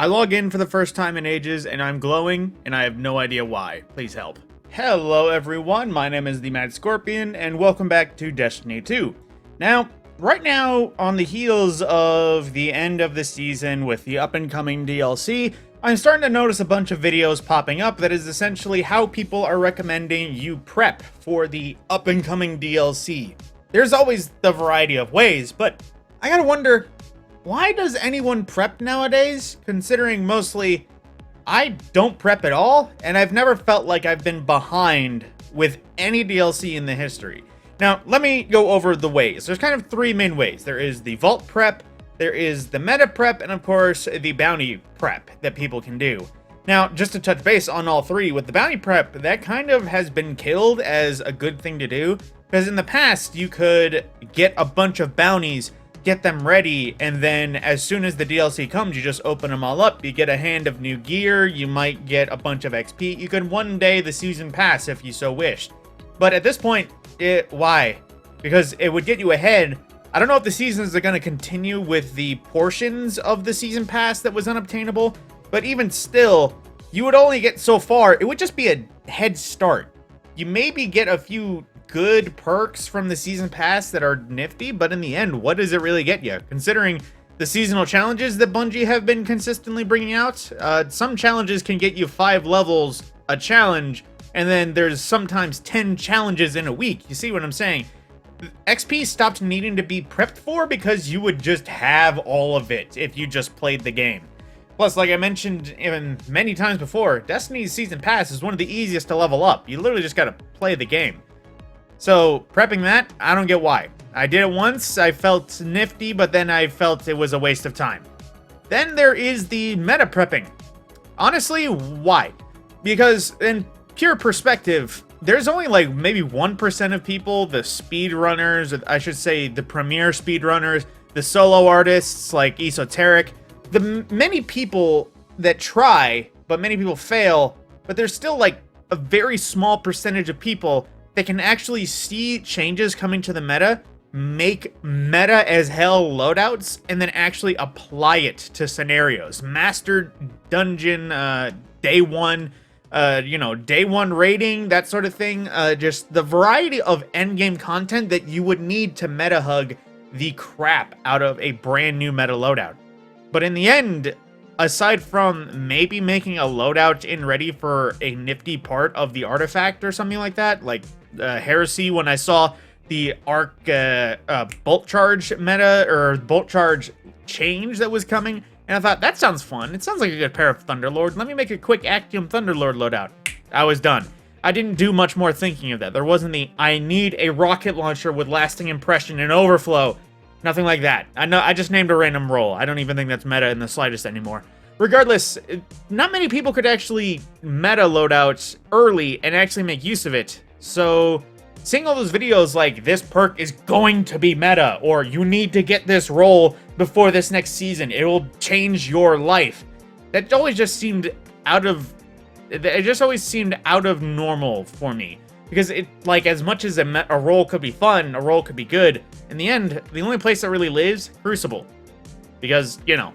I log in for the first time in ages and I'm glowing and I have no idea why. Please help. Hello everyone, my name is the Mad Scorpion and welcome back to Destiny 2. Now, right now, on the heels of the end of the season with the up-and-coming DLC, I'm starting to notice a bunch of videos popping up that is essentially how people are recommending you prep for the up-and-coming DLC. There's always the variety of ways, but I gotta wonder, why does anyone prep nowadays, considering mostly I don't prep at all, and I've never felt like I've been behind with any DLC in the history. Now, let me go over the ways. There's kind of three main ways. There is the vault prep, there is the meta prep, and of course, the bounty prep that people can do. Now, just to touch base on all three, with the bounty prep, that kind of has been killed as a good thing to do, because in the past, you could get a bunch of bounties, get them ready, and then as soon as the DLC comes, you just open them all up. You get a hand of new gear, you might get a bunch of XP, you could one day the season pass if you so wished. But at this point, why? Because it would get you ahead. I don't know if the seasons are going to continue with the portions of the season pass that was unobtainable, but even still, you would only get so far. It would just be a head start. You maybe get a few good perks from the season pass that are nifty, but in the end, what does it really get you? Considering the seasonal challenges that Bungie have been consistently bringing out, some challenges can get you 5 levels a challenge, and then there's sometimes 10 challenges in a week. You see what I'm saying? XP stopped needing to be prepped for because you would just have all of it if you just played the game. Plus, like I mentioned even many times before, Destiny's Season Pass is one of the easiest to level up. You literally just gotta play the game. So, prepping that, I don't get why. I did it once, I felt nifty, but then I felt it was a waste of time. Then there is the meta prepping. Honestly, why? Because in pure perspective, there's only like maybe 1% of people, the speedrunners, I should say the premier speedrunners, the solo artists like Esoteric, the many people that try, but many people fail, but there's still like a very small percentage of people that can actually see changes coming to the meta, make meta as hell loadouts, and then actually apply it to scenarios. Master dungeon, day one raiding, that sort of thing. Just the variety of endgame content that you would need to meta hug the crap out of a brand new meta loadout. But in the end, aside from maybe making a loadout in ready for a nifty part of the artifact or something like that, like Heresy, when I saw the Arc bolt charge meta or bolt charge change that was coming, and I thought, that sounds fun. It sounds like a good pair of Thunderlord. Let me make a quick Actium Thunderlord loadout. I was done. I didn't do much more thinking of that. There wasn't the, I need a rocket launcher with lasting impression and overflow. Nothing like that. I just named a random role. I don't even think that's meta in the slightest anymore. Regardless, not many people could actually meta loadouts early and actually make use of it. So, seeing all those videos like, this perk is going to be meta, or you need to get this role before this next season, it will change your life. That always just seemed out of normal for me. Because it, like, as much as a role could be fun, a role could be good, in the end, the only place that really lives, Crucible. Because, you know,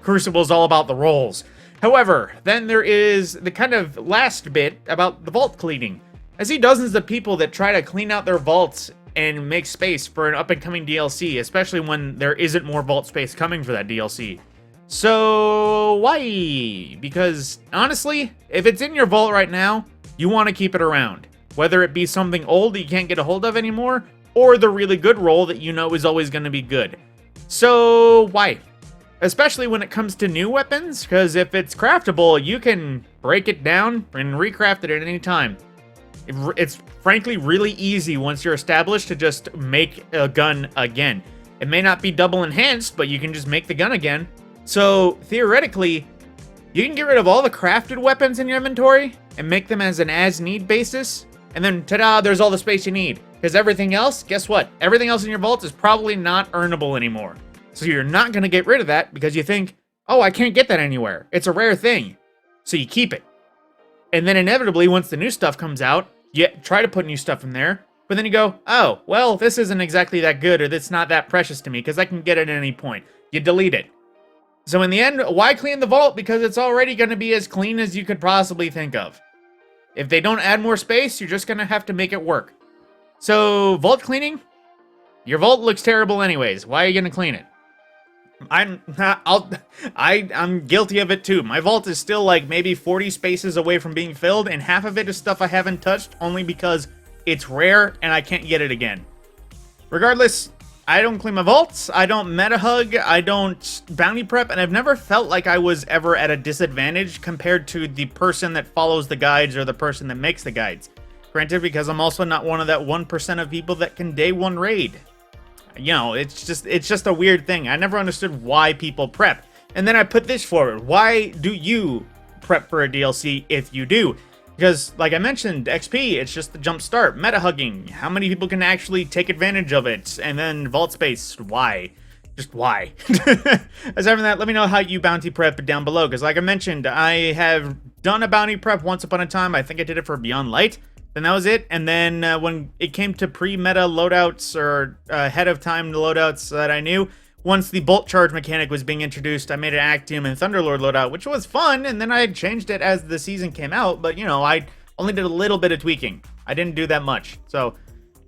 Crucible is all about the roles. However, then there is the kind of last bit about the vault cleaning. I see dozens of people that try to clean out their vaults and make space for an up-and-coming DLC, especially when there isn't more vault space coming for that DLC. So, why? Because, honestly, if it's in your vault right now, you want to keep it around. Whether it be something old that you can't get a hold of anymore, or the really good role that you know is always going to be good. So, why? Especially when it comes to new weapons, because if it's craftable, you can break it down and recraft it at any time. It's frankly really easy once you're established to just make a gun again. It may not be double enhanced, but you can just make the gun again. So theoretically, you can get rid of all the crafted weapons in your inventory and make them as an as-need basis. And then, ta-da, there's all the space you need. Because everything else, guess what? Everything else in your vault is probably not earnable anymore. So you're not going to get rid of that because you think, oh, I can't get that anywhere. It's a rare thing. So you keep it. And then inevitably, once the new stuff comes out, you try to put new stuff in there, but then you go, oh, well, this isn't exactly that good, or it's not that precious to me, because I can get it at any point. You delete it. So in the end, why clean the vault? Because it's already going to be as clean as you could possibly think of. If they don't add more space, you're just going to have to make it work. So, vault cleaning? Your vault looks terrible anyways. Why are you going to clean it? I'm guilty of it too. My vault is still like maybe 40 spaces away from being filled, and half of it is stuff I haven't touched only because it's rare and I can't get it again. Regardless, I don't clean my vaults, I don't meta hug, I don't bounty prep, and I've never felt like I was ever at a disadvantage compared to the person that follows the guides or the person that makes the guides. Granted, because I'm also not one of that 1% of people that can day one raid. You know, it's just a weird thing. I never understood why people prep. And then I put this forward. Why do you prep for a DLC if you do? Because, like I mentioned, XP, it's just the jump start. Meta hugging, how many people can actually take advantage of it? And then vault space, why? Just why? Aside from that, let me know how you bounty prep down below. Because like I mentioned, I have done a bounty prep once upon a time. I think I did it for Beyond Light. Then that was it. And then when it came to pre-meta loadouts or ahead of time loadouts that I knew, once the bolt charge mechanic was being introduced, I made an Actium and Thunderlord loadout, which was fun, and then I changed it as the season came out, but, you know, I only did a little bit of tweaking. I didn't do that much. So,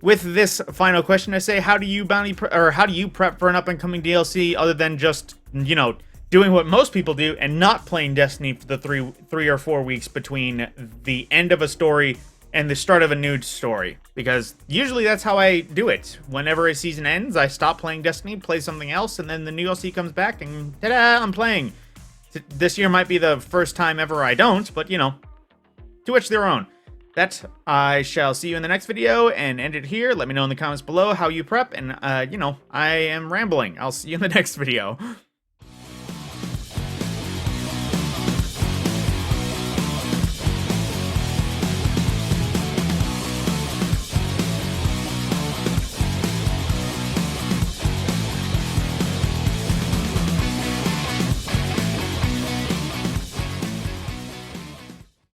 with this final question, I say, how do you prep for an up-and-coming DLC other than just, you know, doing what most people do and not playing Destiny for the three or 4 weeks between the end of a story and the start of a new story? Because usually that's how I do it. Whenever a season ends, I stop playing Destiny, play something else, and then the new DLC comes back, and ta-da, I'm playing. This year might be the first time ever I don't, but, you know, to each their own. That, I shall see you in the next video, and end it here. Let me know in the comments below how you prep, and, you know, I am rambling. I'll see you in the next video.